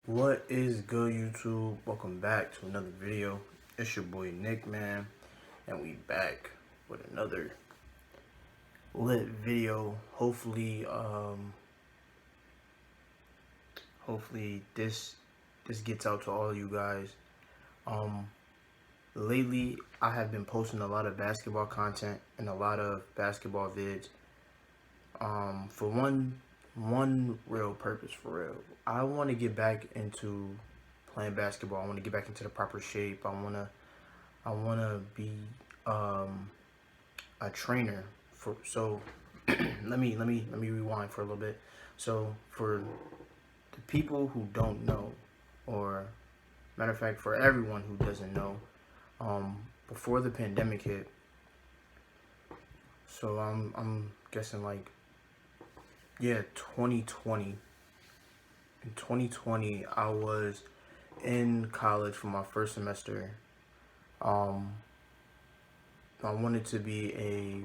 What is good, YouTube? Welcome back to another video. It's your boy Nick, man, and we back with another lit video. Hopefully this gets out to all of you guys. Um, Lately I have been posting a lot of basketball content and a lot of basketball vids. For one real purpose, for real. I want to get back into playing basketball. I want to get back into the proper shape. I wanna be um, a trainer for. So let me rewind for a little bit. So for the people who don't know, or matter of fact, for everyone who doesn't know, before the pandemic hit, so I'm guessing like, yeah, 2020. In 2020, I was in college for my first semester. Um, I wanted to be a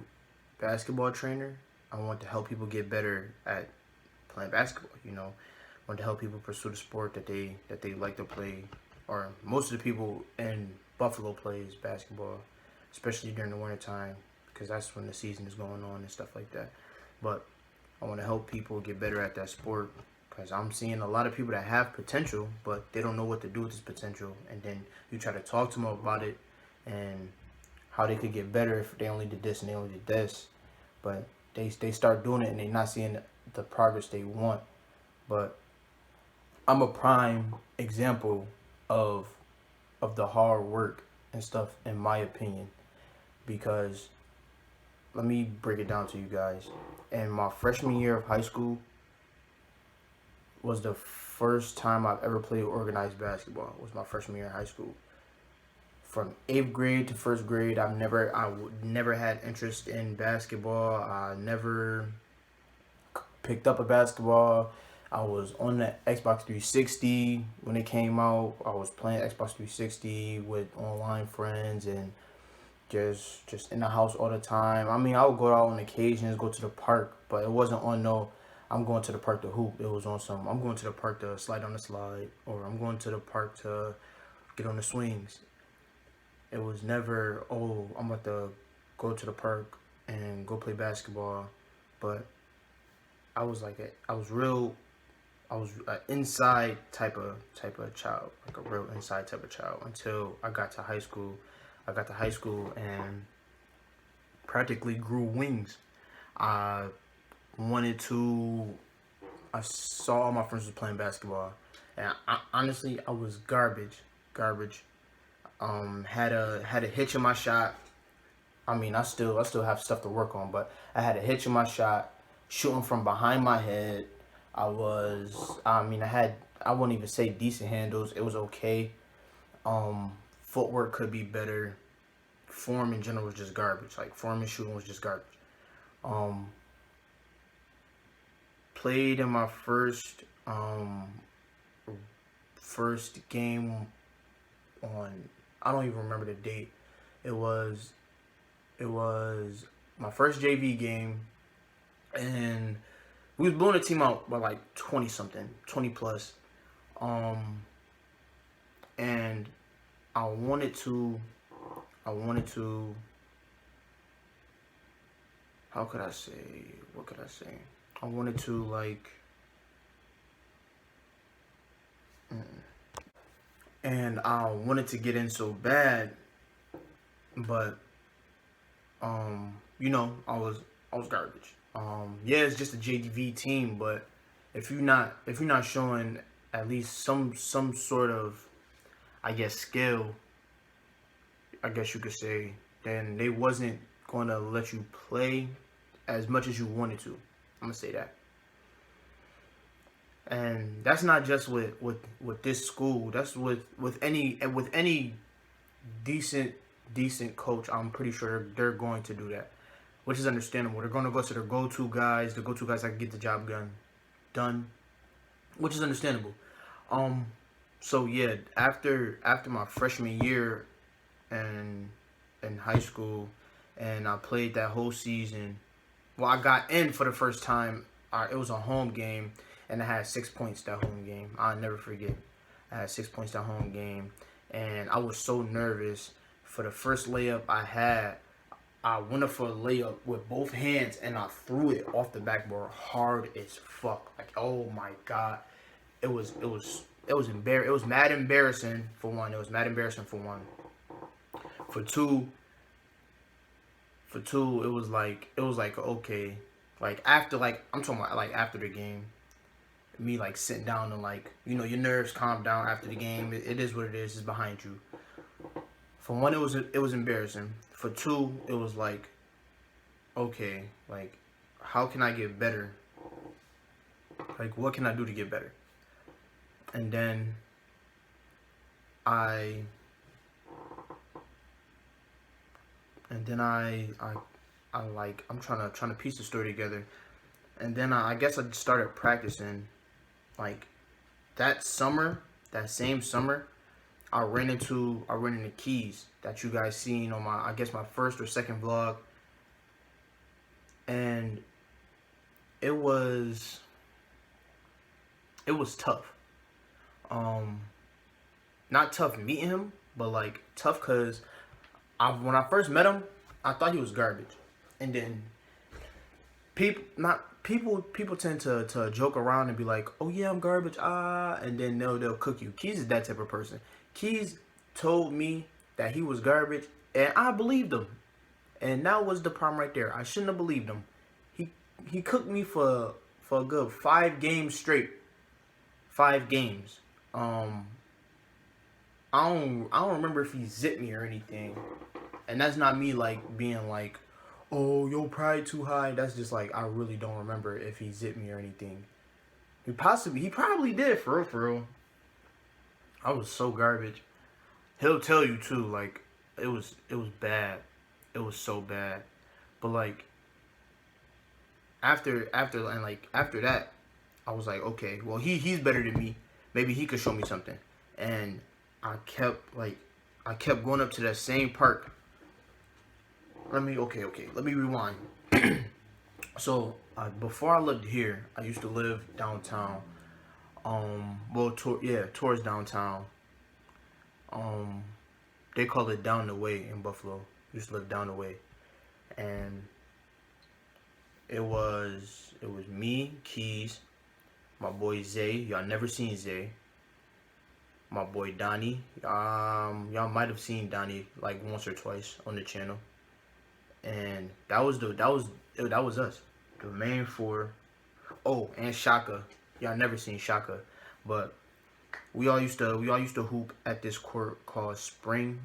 basketball trainer. I wanted to help people get better at playing basketball. I wanted to help people pursue the sport that they like to play, or most of the people in Buffalo plays basketball, especially during the winter time, because that's when the season is going on and stuff like that. But I want to help people get better at that sport because I'm seeing a lot of people that have potential, but they don't know what to do with this potential. And then you try to talk to them about it and how they could get better if they only did this and they only did this. But they start doing it and they're not seeing the progress they want. But I'm a prime example of the hard work and stuff, in my opinion, because let me break it down to you guys. In my freshman year of high school was the first time I've ever played organized basketball. It was my freshman year in high school. From 8th grade to 1st grade, I never had interest in basketball. I never picked up a basketball. I was on the Xbox 360 when it came out. I was playing Xbox 360 with online friends and just in the house all the time. I mean, I would go out on occasions, go to the park, but it wasn't on no, I'm going to the park to hoop. It was on some, I'm going to the park to slide on the slide, or I'm going to the park to get on the swings. It was never, oh, I'm about to go to the park and go play basketball. But I was like, I was an inside type of child, like a real inside type of child, until I got to high school. I got to high school and practically grew wings. I wanted to. I saw all my friends was playing basketball, and honestly, I was garbage. Had a hitch in my shot. I mean, I still have stuff to work on, but I had a hitch in my shot, shooting from behind my head. I wouldn't even say decent handles. It was okay. Footwork could be better. Form in general was just garbage. Like, form and shooting was just garbage. Um, Played in my first game on, I don't even remember the date. It was it was my first JV game, and we was blowing the team out by like 20 something, 20 plus. Um, and I wanted to, I wanted to, how could I say, what could I say? I wanted to, like, and I wanted to get in so bad, but, I was garbage. Yeah, it's just a JV team, but if you're not showing at least some sort of, I guess, skill, I guess you could say, then they wasn't going to let you play as much as you wanted to. I'm gonna say that. And that's not just with this school. That's with any decent coach. I'm pretty sure they're going to do that, which is understandable. They're going to go to their go-to guys, the go-to guys that can get the job done, which is understandable. Um, so yeah, after my freshman year and in high school, and I played that whole season. Well, I got in for the first time. It was a home game, and I had 6 points that home game. I'll never forget. I had 6 points that home game, and I was so nervous. For the first layup I had, I went up for a layup with both hands, and I threw it off the backboard hard as fuck. Like, oh my god, it was it was mad embarrassing for one. It was mad embarrassing for one. For two, it was like okay, like after like I'm talking about like after the game, me like sitting down and like your nerves calm down after the game. It is what it is. It's behind you. For one, it was embarrassing. For two, it was like okay, like how can I get better? Like what can I do to get better? And then I like I'm trying to piece the story together. And then I guess I started practicing like that same summer. I ran into Keys that you guys seen on my my first or second vlog. And it was tough. Not tough meeting him, but like tough cause when I first met him, I thought he was garbage. And then people tend to joke around and be like, "Oh yeah, I'm garbage." And then they'll cook you. Keys is that type of person. Keys told me that he was garbage, and I believed him. And that was the problem right there. I shouldn't have believed him. He cooked me for a good 5 games straight. 5 games. I don't remember if he zipped me or anything. And that's not me like being like, oh, your pride too high. That's just like I really don't remember if he zipped me or anything. He probably did for real. I was so garbage. He'll tell you too, like it was bad. It was so bad. But like after that, I was like, okay, well he's better than me. Maybe he could show me something. And I kept going up to that same park. Let me rewind. So before I lived here, I used to live downtown. Towards downtown. They call it down the way in Buffalo. I used to live down the way, and it was me, Keys, my boy Zay. Y'all never seen Zay. My boy Donnie. Y'all might have seen Donnie like once or twice on the channel. And that was us. The main 4. Oh, and Shaka. Y'all never seen Shaka. But we all used to hoop at this court called Spring.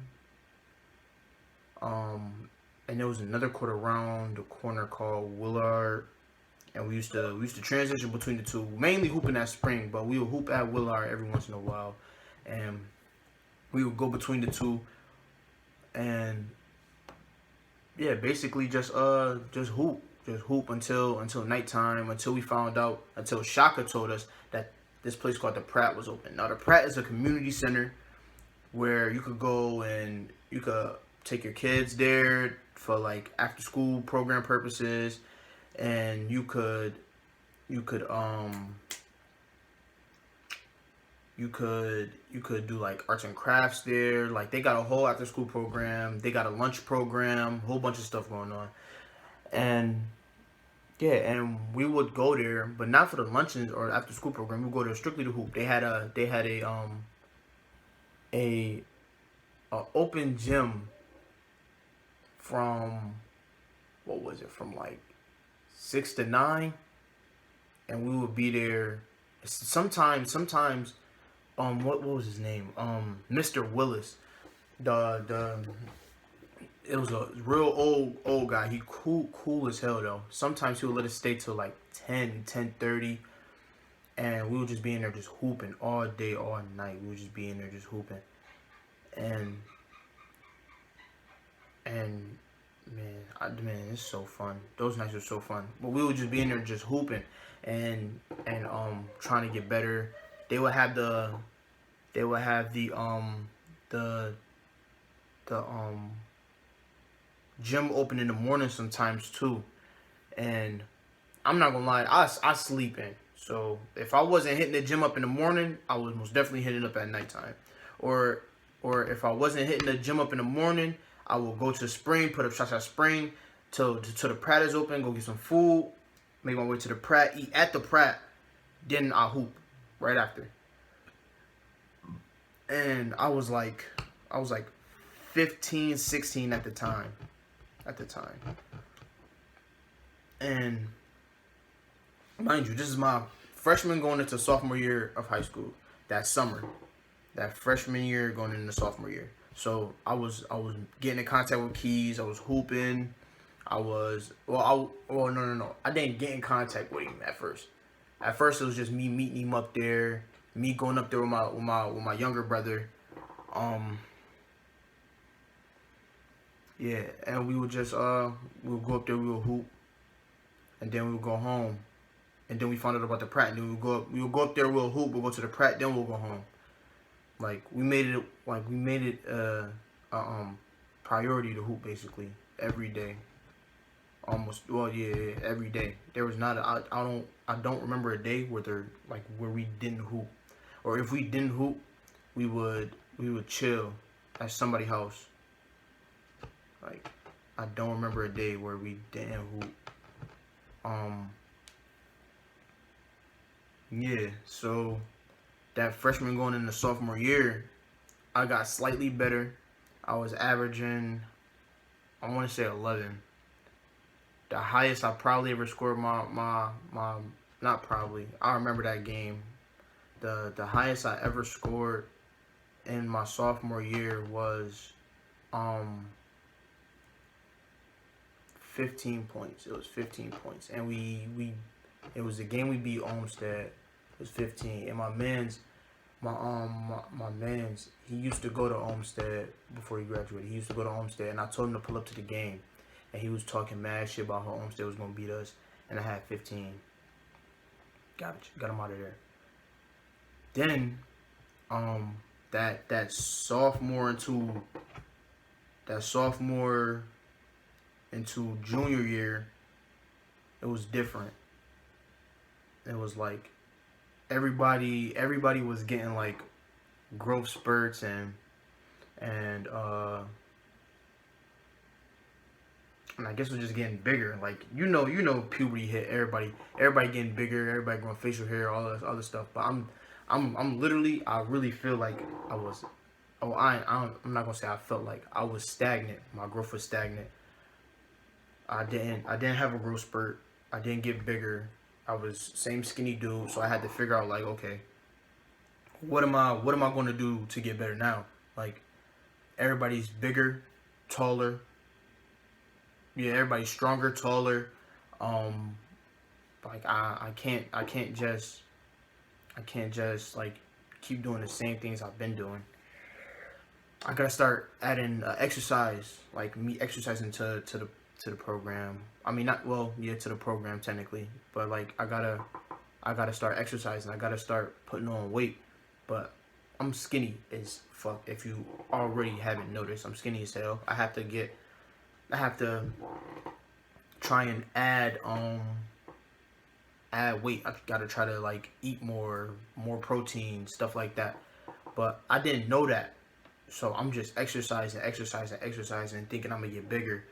And there was another court around the corner called Willard. And we used to transition between the two, mainly hooping at Spring, but we would hoop at Willard every once in a while. And we would go between the two, and yeah, basically just hoop until nighttime, until Shaka told us that this place called the Pratt was open. Now the Pratt is a community center where you could go and you could take your kids there for like after school program purposes, and you could do like arts and crafts there. Like they got a whole after school program. They got a lunch program, whole bunch of stuff going on. And yeah, and we would go there, but not for the luncheons or after school program. We would go there strictly to hoop. They had a open gym from from like 6 to 9, and we would be there sometimes what was his name? Mr. Willis. It was a real old guy. He cool as hell though. Sometimes he would let us stay till like 10:30, and we would just be in there just hooping all day, all night. We would just be in there just hooping. And man, it's so fun. Those nights were so fun. But we would just be in there just hooping and trying to get better. They would have the gym open in the morning sometimes too. And I'm not gonna lie, I sleep in. So if I wasn't hitting the gym up in the morning, I was most definitely hitting up at nighttime. Or or if I wasn't hitting the gym up in the morning, I will go to the spring, put up shots at spring till the Pratt is open, go get some food, make my way to the Pratt, eat at the Pratt, then I hoop right after. And I was like 15, 16 at the time. At the time. And mind you, this is my freshman going into sophomore year of high school. That summer. That freshman year going into sophomore year. So I was getting in contact with Keys. I was hooping. I was no. I didn't get in contact with him at first. At first it was just me meeting him up there, me going up there with my younger brother. Um yeah, and we would just we would go up there, we would hoop, and then we would go home. And then we found out about the Pratt, and then we would go up there, we'll hoop, we'll go to the Pratt, then we'll go home. Like we made it a priority to hoop basically every day. Almost, well, yeah, every day. There was not I don't remember a day where we didn't hoop. Or if we didn't hoop, we would chill at somebody's house. Like, I don't remember a day where we didn't hoop. Um yeah, so that freshman going into sophomore year, I got slightly better. I was averaging, I want to say 11. The highest I probably ever scored my not probably. I remember that game. The highest I ever scored in my sophomore year was um 15 points. It was 15 points, and we it was the game we beat Olmsted. It was 15, and my man's he used to go to Olmsted before he graduated. He used to go to Olmsted, and I told him to pull up to the game, and he was talking mad shit about how Olmsted was gonna beat us, and I had 15. Got him out of there. Then that sophomore into junior year, it was different. It was like everybody was getting like growth spurts and and I guess we're just getting bigger. Like puberty hit everybody getting bigger, everybody growing facial hair, all this other stuff. But I'm literally, I really feel like I was, oh I'm not gonna say I felt like I was stagnant. My growth was stagnant. I didn't have a growth spurt. I didn't get bigger. I was same skinny dude. So I had to figure out, like, okay, what am I gonna do to get better now? Like, everybody's bigger, taller. Yeah, everybody's stronger, taller. Um, like I can't just like keep doing the same things I've been doing. I gotta start adding exercise, like me exercising to the program. I mean, not, well, yeah, to the program technically, but like I gotta start exercising. I gotta start putting on weight. But I'm skinny as fuck. If you already haven't noticed, I'm skinny as hell. I have to try and add weight. I gotta try to like eat more protein, stuff like that. But I didn't know that. So I'm just exercising, thinking I'm gonna get bigger.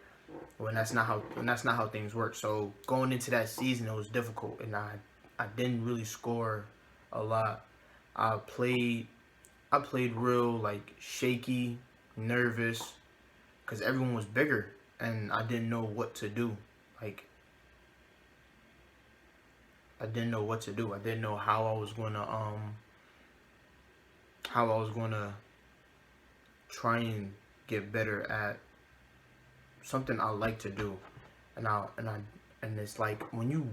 When that's not how things work. So going into that season, it was difficult, and I didn't really score a lot. I played I played real like shaky, nervous, because everyone was bigger, and I didn't know what to do. Like, I didn't know what to do. I didn't know how I was gonna try and get better at something I like to do. And it's like when you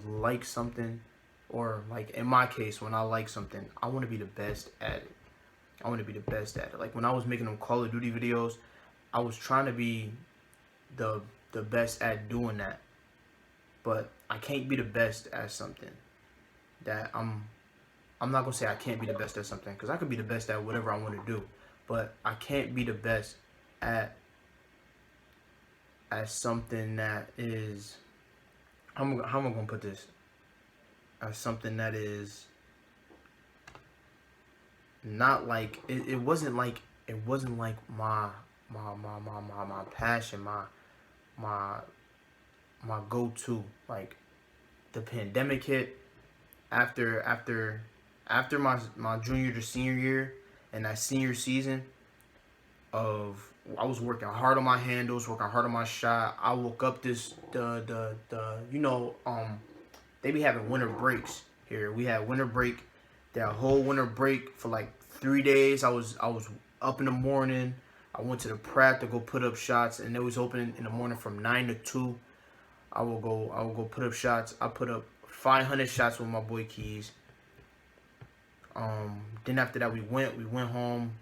like something, or like in my case, when I like something, I want to be the best at it. I want to be the best at it. Like when I was making them Call of Duty videos, I was trying to be the the best at doing that. But I can't be the best at something that I'm not gonna say I can't be the best at something, because I could be the best at whatever I want to do, but I can't be the best at something that is, how am I gonna put this? as something that is not like it wasn't like my passion, my my go-to. Like the pandemic hit after my junior to senior year, and that senior season of I was working hard on my handles, working hard on my shot. I woke up this the they be having winter breaks here. We had winter break, that whole winter break for like 3 days. I was up in the morning. I went to the Pratt to go put up shots, and it was open in the morning from 9 to 2. I will go put up shots. I put up 500 shots with my boy Keys. Then after that we went home.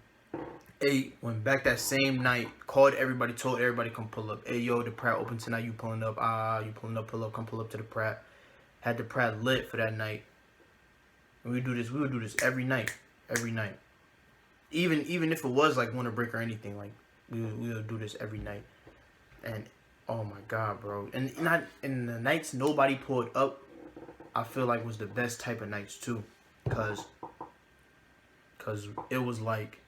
Went back that same night. Called everybody, told everybody come pull up. Hey yo, the Pratt open tonight. You pulling up? You pulling up? Pull up. Come pull up to the Pratt. Had the Pratt lit for that night. And we would do this every night. Even if it was like winter break or anything, like we would do this every night. And oh my god, bro. And the nights nobody pulled up, I feel like was the best type of nights too. Cause it was like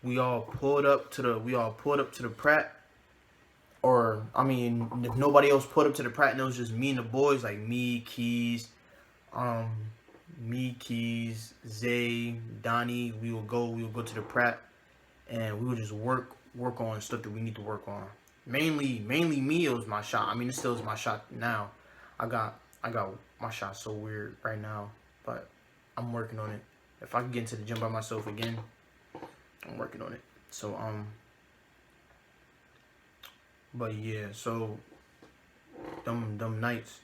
we all pulled up to the Pratt. Or I mean, if nobody else pulled up to the Pratt and it was just me and the boys, like me, Keys, Zay, Donnie, we would go to the Pratt, and we would just work on stuff that we need to work on. Mainly me, it was my shot. I mean, it still is my shot now. I got my shot so weird right now, but I'm working on it. If I can get into the gym by myself again, I'm working on it. So but yeah, so them nights,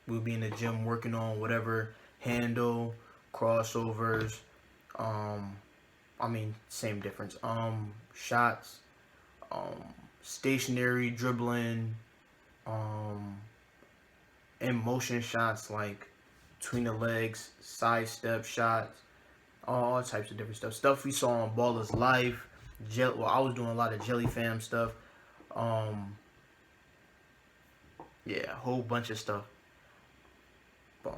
we'll be in the gym working on whatever handle, crossovers, I mean same difference. Shots, stationary dribbling, in motion shots like between the legs, sidestep shots, all types of different stuff. Stuff we saw on Ballers Life. I was doing a lot of Jelly Fam stuff. Yeah, a whole bunch of stuff. But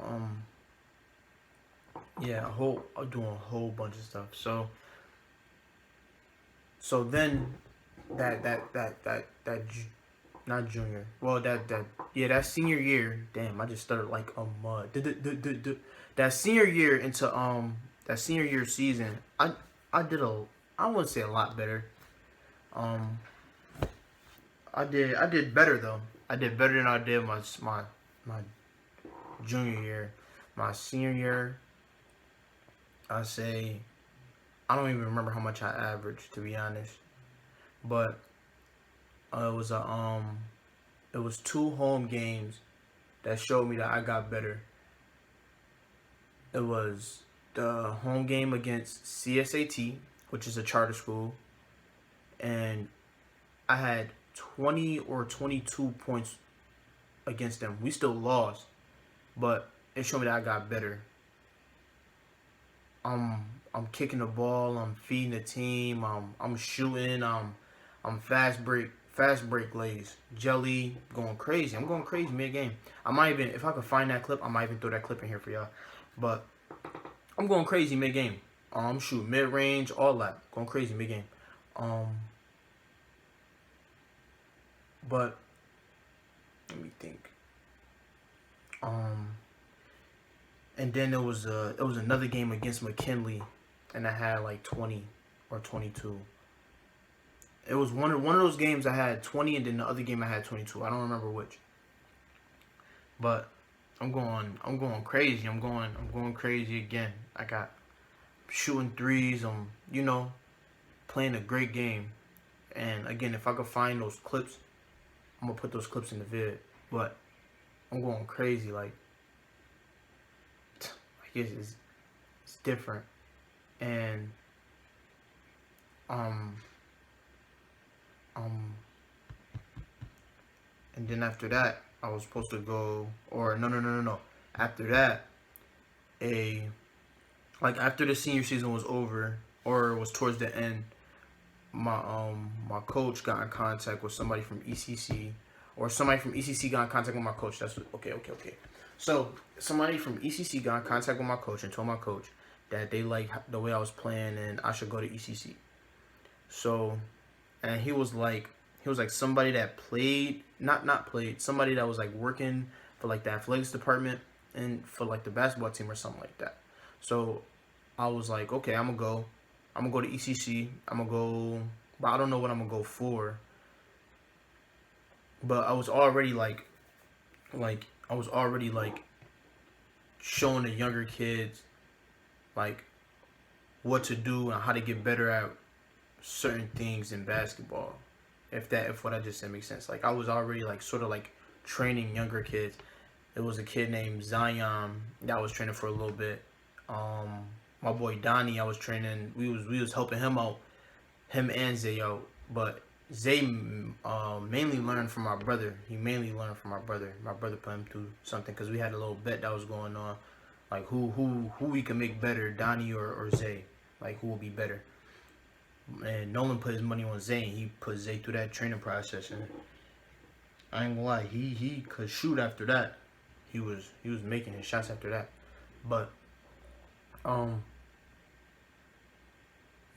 yeah, I'm doing a whole bunch of stuff. So then not junior. Well, that senior year. Damn, I just started like a mud. That senior year into that senior year season, I wouldn't say a lot better. I did better though. I did better than I did my junior year. My senior year, I say, I don't even remember how much I averaged, to be honest. But it was 2 home games that showed me that I got better. It was the home game against CSAT, which is a charter school, and I had 20 or 22 points against them. We still lost, but it showed me that I got better. I'm kicking the ball. I'm feeding the team. I'm shooting. I'm fast break lays. Jelly going crazy. I'm going crazy mid game. I might even, if I could find that clip, I might even throw that clip in here for y'all. But I'm going crazy mid game. I'm shooting mid range, all that. Going crazy mid game. But let me think. And then it was another game against McKinley, and I had like 20 or 22. It was one of those games I had 20, and then the other game I had 22. I don't remember which. But I'm going crazy. I'm going crazy again. I got shooting threes. I'm playing a great game. And again, if I could find those clips, I'm gonna put those clips in the vid. But I'm going crazy. Like it's different. And and then after that, I was supposed to go, or no. After that, after the senior season was over, or was towards the end, my coach got in contact with somebody from ECC, or somebody from ECC got in contact with my coach. That's what, okay. So somebody from ECC got in contact with my coach and told my coach that they like the way I was playing and I should go to ECC. So, and he was like somebody that played, not played, somebody that was like working for like the athletics department and for like the basketball team or something like that. So I was like, okay, I'm gonna go to ECC. I'm gonna go, but I don't know what I'm gonna go for. But I was already like showing the younger kids like what to do and how to get better at certain things in basketball. If what I just said makes sense. Like I was already like sort of like training younger kids. It was a kid named Zion that I was training for a little bit. My boy Donnie, I was training. We was helping him out, him and Zay out. But Zay mainly learned from my brother. He mainly learned from my brother. My brother put him through something because we had a little bet that was going on, like who we can make better, Donnie or Zay, like who will be better. And Nolan put his money on Zay. And he put Zay through that training process, and I ain't gonna lie, he could shoot after that. He was making his shots after that, but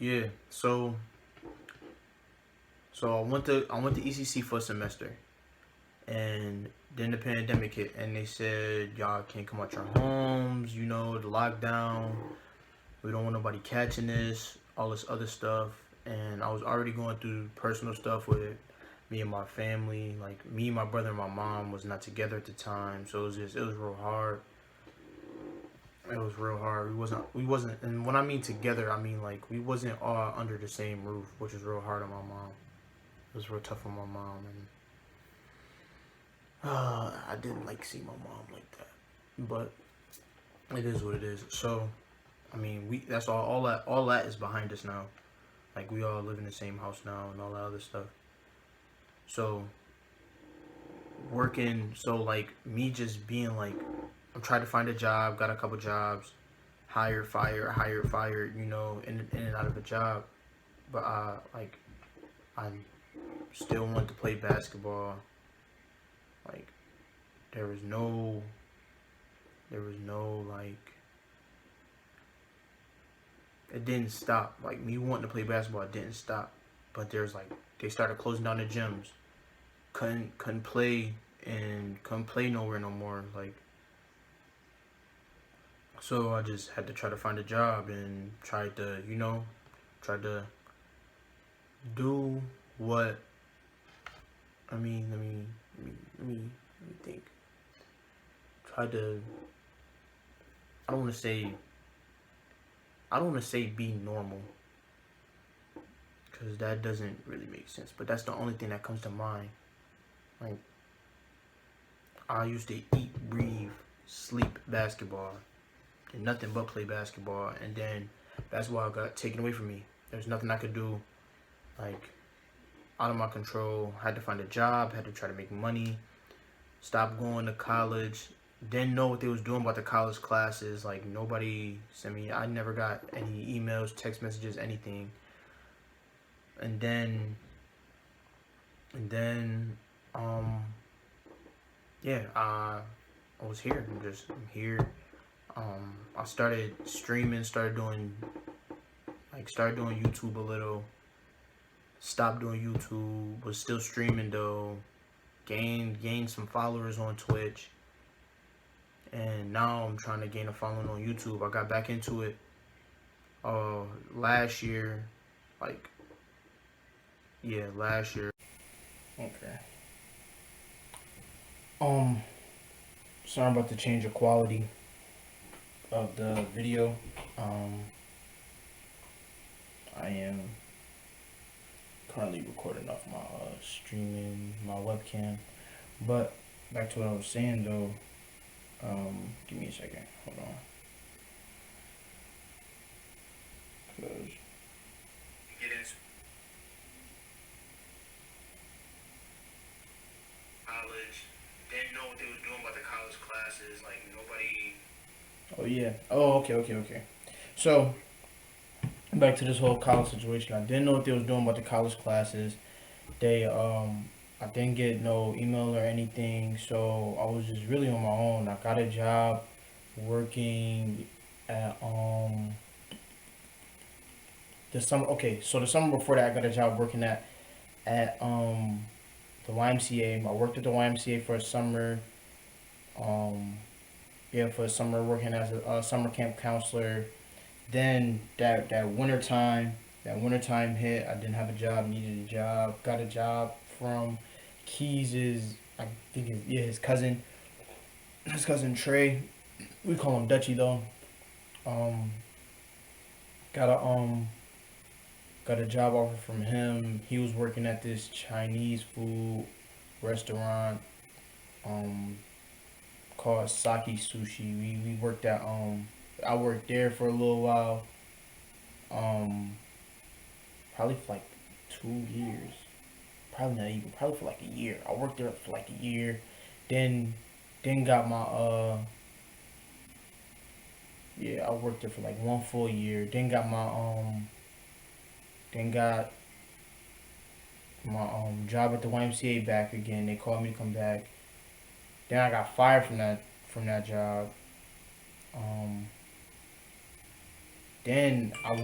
yeah. So I went to ECC for a semester, and then the pandemic hit, and they said y'all can't come out your homes. You know, the lockdown. We don't want nobody catching this. All this other stuff, and I was already going through personal stuff with me and my family. Like me, my brother, and my mom was not together at the time, so it was real hard. It was real hard. We wasn't, and when I mean together, I mean like we wasn't all under the same roof, which was real hard on my mom. It was real tough on my mom, and I didn't like see my mom like that. But it is what it is. So, I mean, that's all that is behind us now. Like we all live in the same house now and all that other stuff. So working, so like me just being like, I'm trying to find a job, got a couple jobs, hired, fired, you know, in and out of a job. But I still want to play basketball. Like there was no like, it didn't stop. Like me wanting to play basketball, it didn't stop. But there's like, they started closing down the gyms. Couldn't play nowhere no more. Like, so I just had to try to find a job and try to do what. I mean, let me think. Try to. I don't want to say be normal, because that doesn't really make sense. But that's the only thing that comes to mind. Like, I used to eat, breathe, sleep basketball, and nothing but play basketball. And then basketball got taken away from me. There's nothing I could do. Like, out of my control. Had to find a job. Had to try to make money. Stopped going to college. Didn't know what they was doing about the college classes. Like, nobody sent me. I never got any emails, text messages, anything. And then, yeah, I was here. I'm here. I started streaming, started doing YouTube a little. Stopped doing YouTube, was still streaming though. Gained some followers on Twitch. And now I'm trying to gain a following on YouTube. I got back into it last year. Last year. Okay. Sorry about the change of quality of the video. I am currently recording off my streaming, my webcam. But back to what I was saying though. Give me a second. Hold on. Cause college, didn't know what they was doing about the college classes. Like nobody. Oh yeah. Oh, okay. So back to this whole college situation. I didn't know what they was doing about the college classes. I I didn't get no email or anything, so I was just really on my own. I got a job working at the summer. Okay, so the summer before that, I got a job working at the YMCA. I worked at the YMCA for a summer. Um, yeah, for a summer working as a summer camp counselor. Then that winter time hit. I didn't have a job, needed a job, got a job from Keys's, I think his cousin Trey. We call him Dutchy though. Um, got a um got a job offer from him. He was working at this Chinese food restaurant um called Saki Sushi. We worked at I worked there for a little while. Um, probably for like 2 years. Probably not even. Probably for like a year. I worked there for like a year. Then then got my yeah, I worked there for like one full year. Then got my job at the YMCA back again. They called me to come back. Then I got fired from that job. Um, then I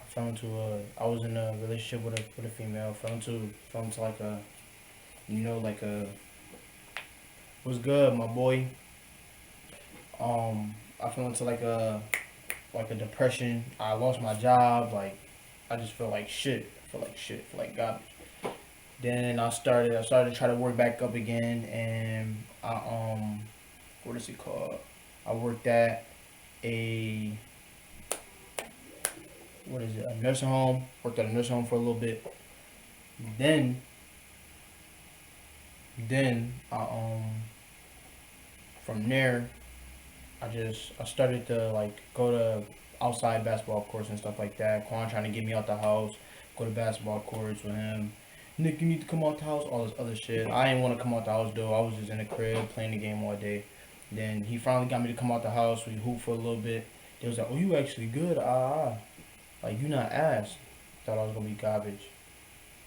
fell into I was in a relationship with a female. Fell into like a, like a, what's good, my boy. I fell into like a depression. I lost my job. Like, I just felt like shit. I felt like shit. I felt like garbage. Then I started to try to work back up again, and what is it called? I worked at a, what is it? A nursing home. Worked at a nursing home for a little bit. Then then from there I started to like go to outside basketball courts and stuff like that. Quan trying to get me out the house, go to basketball courts with him. Nick, you need to come out the house, all this other shit. I didn't want to come out the house though. I was just in the crib playing the game all day. Then he finally got me to come out the house. We hooped for a little bit. They was like, "Oh, you actually good? Like you not ass." Thought I was gonna be garbage.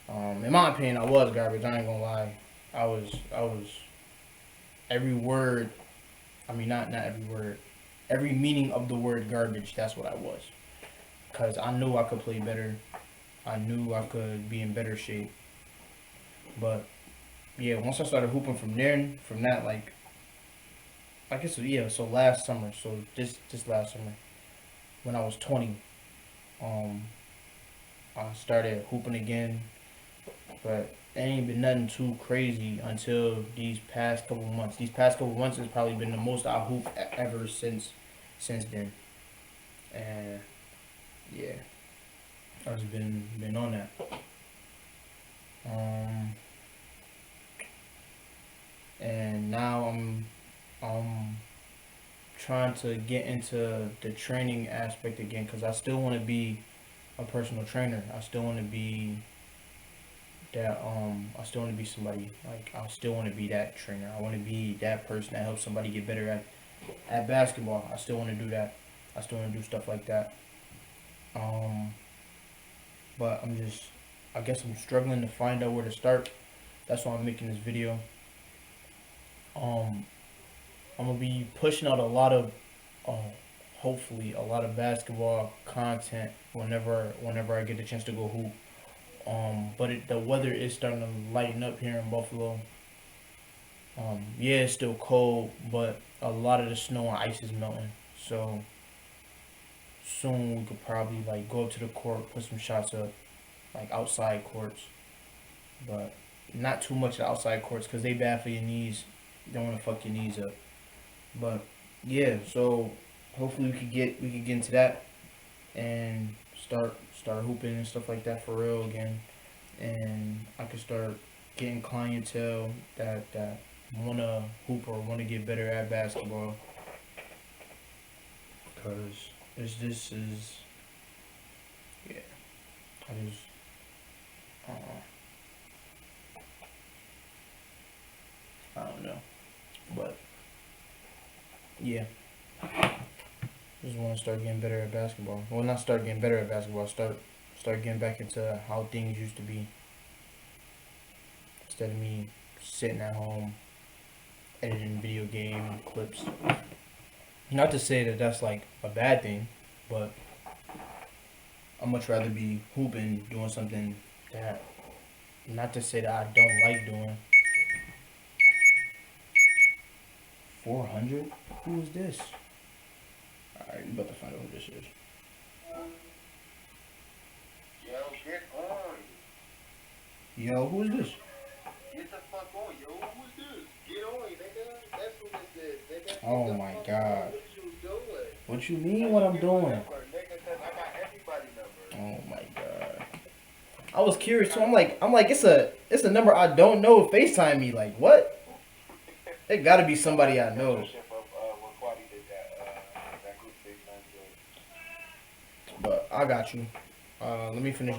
In my opinion, I was garbage. I ain't gonna lie. I was every word. I mean, not every word. Every meaning of the word garbage. That's what I was. Cause I knew I could play better. I knew I could be in better shape. But yeah, once I started hooping from there, from that, like, I guess, yeah. So last summer. So this last summer, when I was 20, um, I started hooping again. But it ain't been nothing too crazy until these past couple of months. These past couple of months has probably been the most I hoop ever since then. And yeah, I've just been on that. Um, and now I'm trying to get into the training aspect again because I still want to be a personal trainer. I still want to be somebody, like, I still want to be that trainer. I want to be that person that helps somebody get better at basketball. I still want to do that. I still want to do stuff like that. Um, but I guess I'm struggling to find out where to start. That's why I'm making this video. Um, I'm gonna be pushing out uh, hopefully a lot of basketball content whenever I get the chance to go hoop. But the weather is starting to lighten up here in Buffalo. Yeah, it's still cold, but a lot of the snow and ice is melting. So soon we could probably like go up to the court, put some shots up, like outside courts, but not too much outside courts because they bad for your knees. Don't want to fuck your knees up. But yeah, so hopefully we could get into that and start hooping and stuff like that for real again, and I could start getting clientele that wanna hoop or wanna get better at basketball, cause this is, yeah, I just uh, I don't know, but yeah, just want to start getting better at basketball. Well, not start getting better at basketball. Start getting back into how things used to be. instead of me sitting at home editing video game clips. Not to say that that's like a bad thing, but I'd much rather be hooping, doing something that, not to say that I don't like doing. 400? Who is this? Alright, we about to find out who this is. Yo, get on. Yo, who is this? Get the fuck on, yo. Who is this? Get on, nigga. That's who this is, nigga. Oh my god. What you doing? What you mean what I'm doing? Nigga, 'cause I got everybody number. Oh my god. I was curious too. I'm like it's a number I don't know. FaceTime me. Like what? It gotta be somebody I know. But I got you. Let me finish.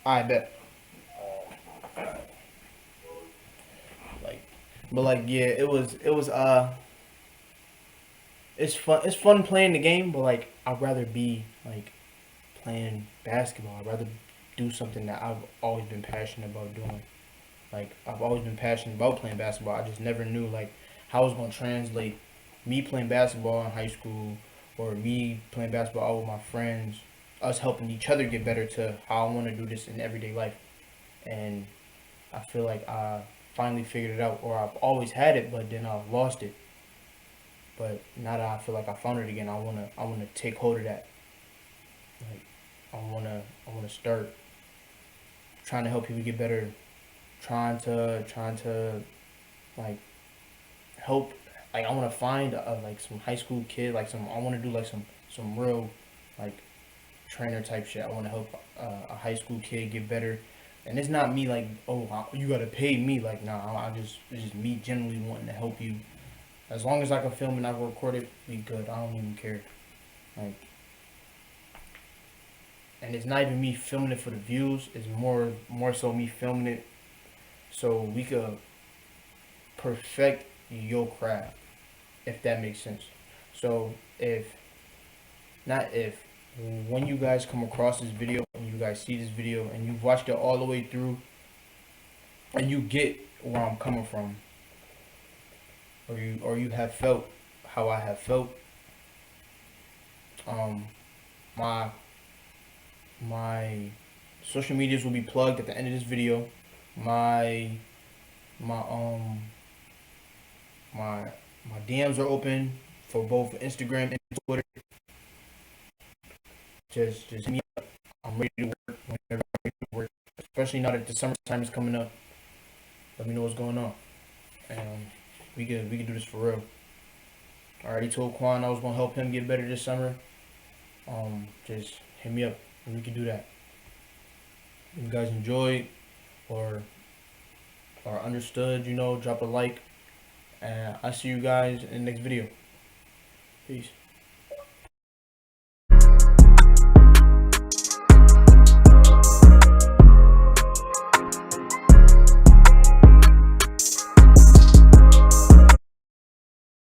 I bet. Like yeah, it's fun playing the game, but like I'd rather be like playing basketball. I'd rather do something that I've always been passionate about doing. Like I've always been passionate about playing basketball. I just never knew like how I was gonna translate me playing basketball in high school or me playing basketball out with my friends, us helping each other get better to how I want to do this in everyday life. And I feel like I finally figured it out, or I've always had it, but then I've lost it. But now that I feel like I found it again, I wanna take hold of that. Like I wanna start trying to help people get better, trying to like help. Like I want to find like some high school kid, like I want to do like some real like trainer type shit. I want to help a high school kid get better. And it's not me like, oh, you gotta pay me. Like, nah, it's just me genuinely wanting to help you. As long as I can film and I can record it, we good. I don't even care. Like, and it's not even me filming it for the views. It's more so me filming it so we could perfect your craft, if that makes sense. So when you guys come across this video and you guys see this video and you've watched it all the way through and you get where I'm coming from, or you have felt how I have felt, my my social medias will be plugged at the end of this video. My my DMs are open for both Instagram and Twitter. Just hit me up. I'm ready to work whenever I'm ready to work. Especially now that the summertime is coming up. Let me know what's going on. And we can do this for real. I already told Quan I was gonna help him get better this summer. Just hit me up and we can do that. If you guys enjoyed or understood, drop a like. And I'll see you guys in the next video. Peace.